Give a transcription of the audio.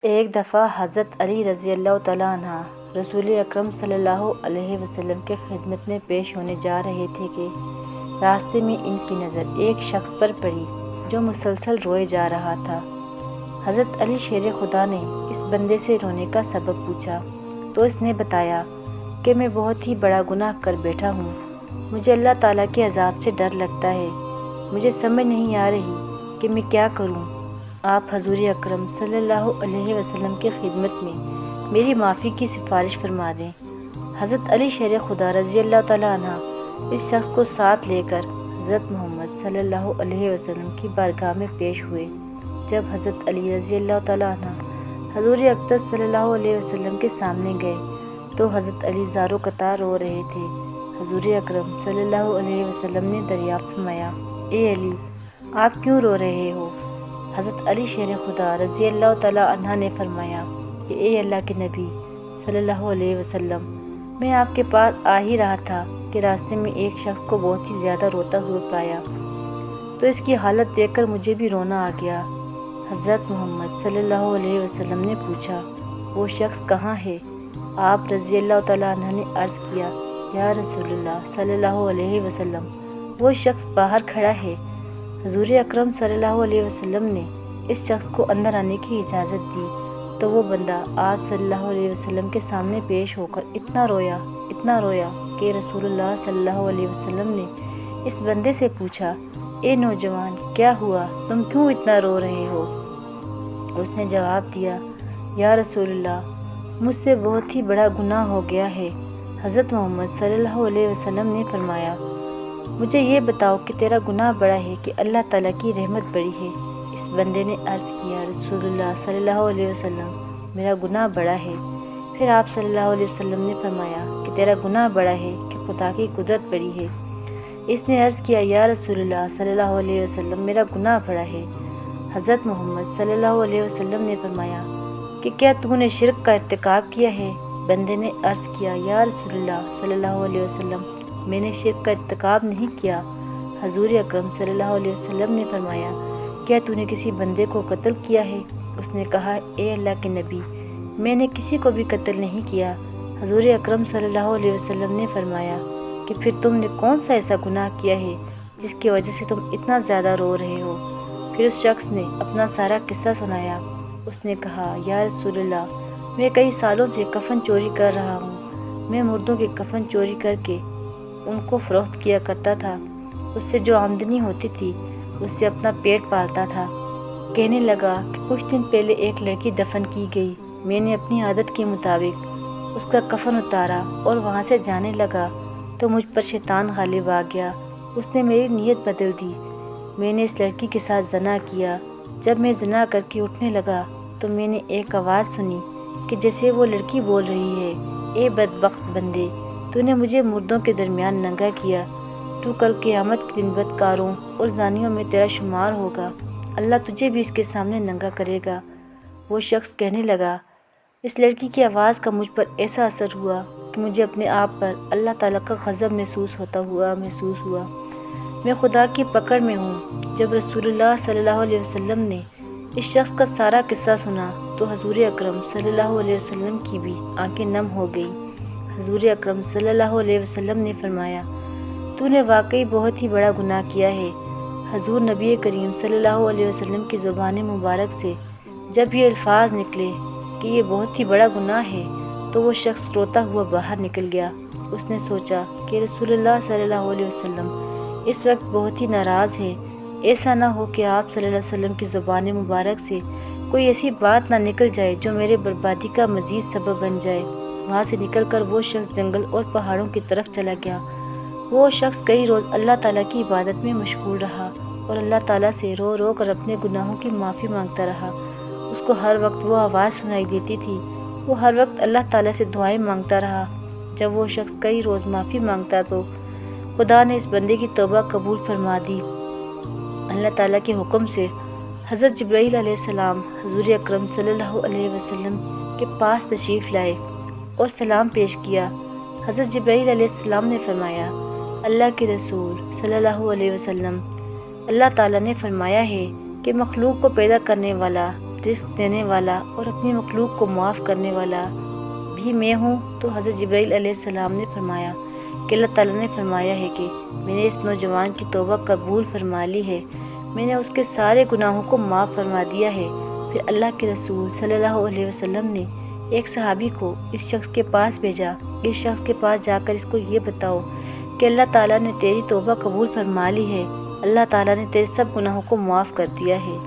ایک دفعہ حضرت علی رضی اللہ تعالیٰ عنہ رسول اکرم صلی اللہ علیہ وسلم کے خدمت میں پیش ہونے جا رہے تھے کہ راستے میں ان کی نظر ایک شخص پر پڑی جو مسلسل روئے جا رہا تھا۔ حضرت علی شیر خدا نے اس بندے سے رونے کا سبب پوچھا تو اس نے بتایا کہ میں بہت ہی بڑا گناہ کر بیٹھا ہوں، مجھے اللہ تعالیٰ کے عذاب سے ڈر لگتا ہے، مجھے سمجھ نہیں آ رہی کہ میں کیا کروں۔ آپ حضور اکرم صلی اللہ علیہ وسلم کی خدمت میں میری معافی کی سفارش فرما دیں۔ حضرت علی شیر خدا رضی اللہ تعالیٰ عنہ اس شخص کو ساتھ لے کر حضرت محمد صلی اللہ علیہ وسلم کی بارگاہ میں پیش ہوئے۔ جب حضرت علی رضی اللہ تعالیٰ عنہ حضور اقدس صلی اللہ علیہ وسلم کے سامنے گئے تو حضرت علی زار و قطار رو رہے تھے۔ حضور اکرم صلی اللہ علیہ وسلم نے دریافت فرمایا، اے علی، آپ کیوں رو رہے ہو؟ حضرت علی شیر خدا رضی اللہ تعالیٰ عنہ نے فرمایا کہ اے اللہ کے نبی صلی اللہ علیہ وسلم، میں آپ کے پاس آ ہی رہا تھا کہ راستے میں ایک شخص کو بہت ہی زیادہ روتا ہوا پایا تو اس کی حالت دیکھ کر مجھے بھی رونا آ گیا۔ حضرت محمد صلی اللہ علیہ وسلم نے پوچھا، وہ شخص کہاں ہے؟ آپ رضی اللہ تعالیٰ عنہ نے عرض کیا، یا رسول اللہ صلی اللہ علیہ وسلم، وہ شخص باہر کھڑا ہے۔ حضور اکرم صلی اللہ علیہ وسلم نے اس شخص کو اندر آنے کی اجازت دی تو وہ بندہ آپ صلی اللہ علیہ وسلم کے سامنے پیش ہو کر اتنا رویا کہ رسول اللہ صلی اللہ علیہ وسلم نے اس بندے سے پوچھا، اے نوجوان، کیا ہوا؟ تم کیوں اتنا رو رہے ہو؟ اس نے جواب دیا، یا رسول اللہ، مجھ سے بہت ہی بڑا گناہ ہو گیا ہے۔ حضرت محمد صلی اللہ علیہ وسلم نے فرمایا، مجھے یہ بتاؤ کہ تیرا گناہ بڑا ہے کہ اللہ تعالیٰ کی رحمت بڑی ہے؟ اس بندے نے عرض کیا، رسول اللہ صلی اللہ علیہ وسلم، میرا گناہ بڑا ہے۔ پھر آپ صلی اللہ علیہ وسلم نے فرمایا کہ تیرا گناہ بڑا ہے کہ خدا کی قدرت بڑی ہے۔ اس نے عرض کیا، یا رسول اللہ صلی اللہ علیہ وسلم، میرا گناہ بڑا ہے۔ حضرت محمد صلی اللہ علیہ وسلم نے فرمایا کہ کیا تو نے شرک کا ارتکاب کیا ہے؟ بندے نے عرض کیا، یا رسول اللہ صلی اللہ علیہ وسلم، میں نے شرک کا ارتکاب نہیں کیا۔ حضور اکرم صلی اللہ علیہ وسلم نے فرمایا، کیا تو نے کسی بندے کو قتل کیا ہے؟ اس نے کہا، اے اللہ کے نبی، میں نے کسی کو بھی قتل نہیں کیا۔ حضور اکرم صلی اللہ علیہ وسلم نے فرمایا کہ پھر تم نے کون سا ایسا گناہ کیا ہے جس کی وجہ سے تم اتنا زیادہ رو رہے ہو؟ پھر اس شخص نے اپنا سارا قصہ سنایا۔ اس نے کہا، یا رسول اللہ، میں کئی سالوں سے کفن چوری کر رہا ہوں۔ میں مردوں کے کفن چوری کر کے ان کو فروخت کیا کرتا تھا، اس سے جو آمدنی ہوتی تھی اس سے اپنا پیٹ پالتا تھا۔ کہنے لگا کہ کچھ دن پہلے ایک لڑکی دفن کی گئی، میں نے اپنی عادت کے مطابق اس کا کفن اتارا اور وہاں سے جانے لگا تو مجھ پر شیطان غالب آ گیا۔ اس نے میری نیت بدل دی، میں نے اس لڑکی کے ساتھ زنا کیا۔ جب میں زنا کر کے اٹھنے لگا تو میں نے ایک آواز سنی کہ جیسے وہ لڑکی بول رہی ہے، اے بدبخت بندے، تو نے مجھے مردوں کے درمیان ننگا کیا، تو کل قیامت کے دن بدکاروں اور زانیوں میں تیرا شمار ہوگا، اللہ تجھے بھی اس کے سامنے ننگا کرے گا۔ وہ شخص کہنے لگا، اس لڑکی کی آواز کا مجھ پر ایسا اثر ہوا کہ مجھے اپنے آپ پر اللہ تعالیٰ کا غضب محسوس ہوا۔ میں خدا کی پکڑ میں ہوں۔ جب رسول اللہ صلی اللہ علیہ وسلم نے اس شخص کا سارا قصہ سنا تو حضور اکرم صلی اللہ علیہ وسلم کی بھی آنکھیں نم ہو گئیں۔ حضور اکرم صلی اللہ علیہ وسلم نے فرمایا، تو نے واقعی بہت ہی بڑا گناہ کیا ہے۔ حضور نبی کریم صلی اللہ علیہ وسلم کی زبان مبارک سے جب یہ الفاظ نکلے کہ یہ بہت ہی بڑا گناہ ہے تو وہ شخص روتا ہوا باہر نکل گیا۔ اس نے سوچا کہ رسول اللہ صلی اللہ علیہ وسلم اس وقت بہت ہی ناراض ہے، ایسا نہ ہو کہ آپ صلی اللہ علیہ وسلم کی زبان مبارک سے کوئی ایسی بات نہ نکل جائے جو میرے بربادی کا مزید سبب بن جائے۔ وہاں سے نکل کر وہ شخص جنگل اور پہاڑوں کی طرف چلا گیا۔ وہ شخص کئی روز اللہ تعالیٰ کی عبادت میں مشغول رہا اور اللہ تعالیٰ سے رو رو کر اپنے گناہوں کی معافی مانگتا رہا۔ اس کو ہر وقت وہ آواز سنائی دیتی تھی، وہ ہر وقت اللہ تعالیٰ سے دعائیں مانگتا رہا۔ جب وہ شخص کئی روز معافی مانگتا تو خدا نے اس بندے کی توبہ قبول فرما دی۔ اللہ تعالیٰ کے حکم سے حضرت جبرائیل علیہ السلام حضور اکرم صلی اللہ علیہ وسلم کے پاس تشریف لائے اور سلام پیش کیا۔ حضرت جبرائیل علیہ السلام نے فرمایا، اللہ کے رسول صلی اللہ علیہ وسلم، اللہ تعالیٰ نے فرمایا ہے کہ مخلوق کو پیدا کرنے والا رزق دینے والا اور اپنی مخلوق کو معاف کرنے والا بھی میں ہوں؟ تو حضرت جبرائیل علیہ السلام نے فرمایا کہ اللہ تعالیٰ نے فرمایا ہے کہ میں نے اس نوجوان کی توبہ قبول فرما لی ہے، میں نے اس کے سارے گناہوں کو معاف فرما دیا ہے۔ پھر اللہ کے رسول صلی اللہ علیہ وسلم نے ایک صحابی کو اس شخص کے پاس بھیجا کہ اس شخص کے پاس جا کر اس کو یہ بتاؤ کہ اللہ تعالیٰ نے تیری توبہ قبول فرما لی ہے، اللہ تعالیٰ نے تیرے سب گناہوں کو معاف کر دیا ہے۔